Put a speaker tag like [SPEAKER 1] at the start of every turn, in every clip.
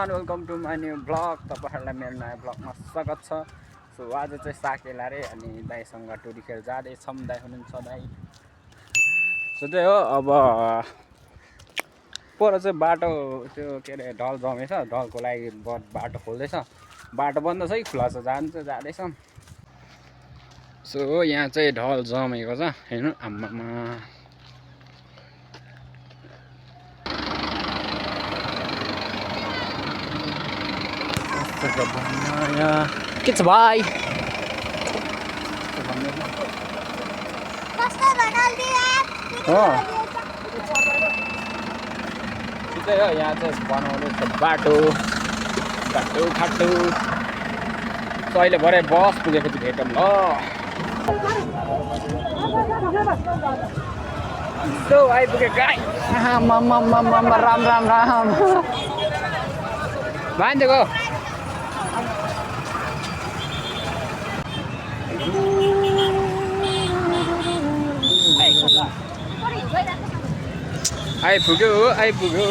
[SPEAKER 1] Everyone welcome to my new blog. तपाईहरुलाई मेरो नयाँ ब्लगमा स्वागत छ। सो आज चाहिँ साकेला रे अनि दाइसँग टुरी खेल जाँदैछौँ। दाइ हुनुहुन्छ दाइ। सो त्यही हो, अब पर चाहिँ बाटो त्यो के अरे ढल जमेछ, ढलको लागि बाटो खोल्दैछ। बाटो बन्द छ कि खुला छ जाँदैछौँ। सो यहाँ चाहिँ ढल जमेको छ हेर्नु, आम्मामा के छ भाइ? त्यही हो, यहाँ चाहिँ बनाउँदैछ बाटो खाटो। सो अहिले भरे बस पुगेपछि भेटौँ ल। सो आइपुगे गाई। राम भाइदेखो आइपुग्यो।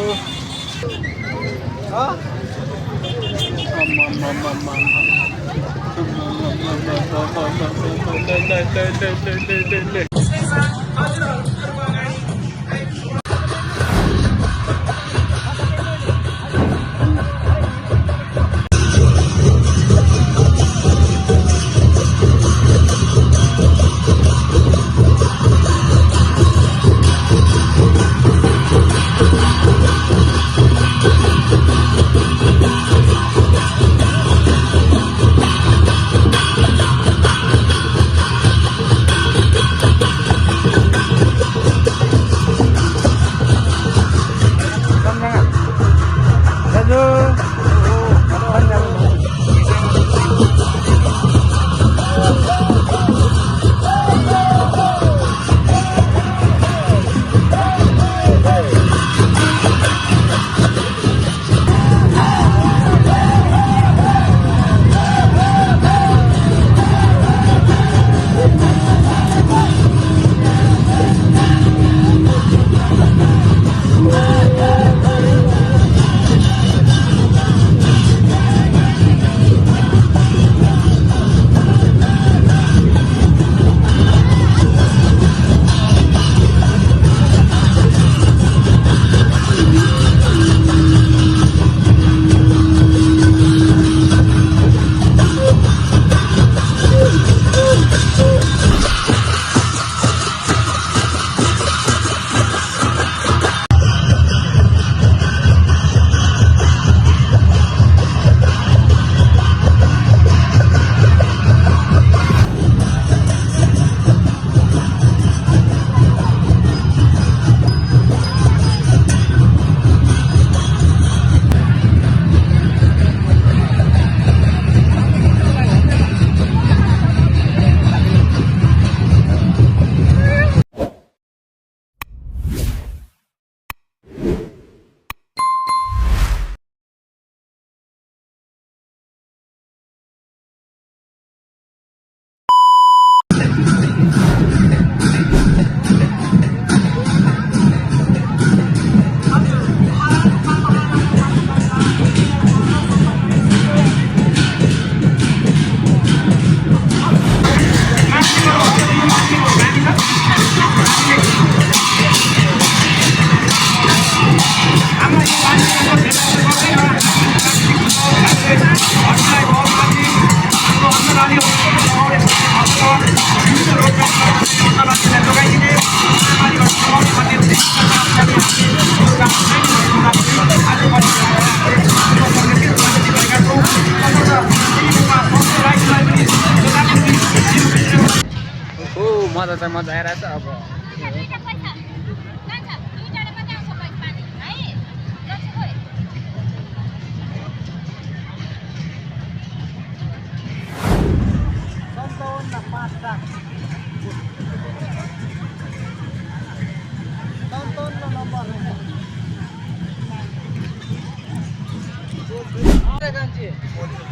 [SPEAKER 1] मजा चाहिँ मजा आइरहेछ। अब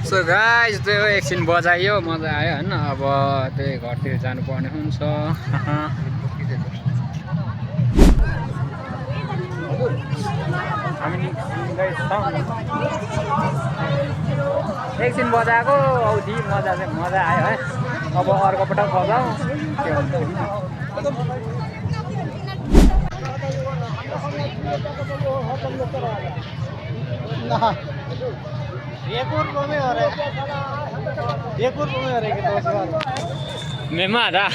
[SPEAKER 1] सो गाइस त्यो एकछिन बजायो, मजा आयो हैन। अब त्यही घरतिर जानुपर्ने हुन्छ। हामी निस्किँदैछौँ। एकछिन बजाएको औधी मजा आयो है। अब अर्को पटक बजाऊ के हुन्छ। मेमा ada.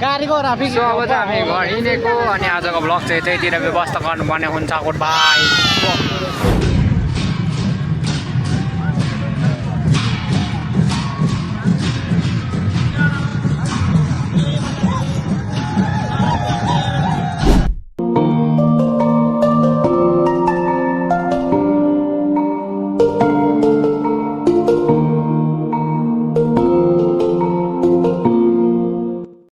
[SPEAKER 2] गाडीको ट्राफिक
[SPEAKER 1] सो अब चाहिँ हामी घर हिँडेको अनि आजको ब्लग चाहिँ त्यहीतिर व्यवस्था गर्नुपर्ने हुन्छ। Good by.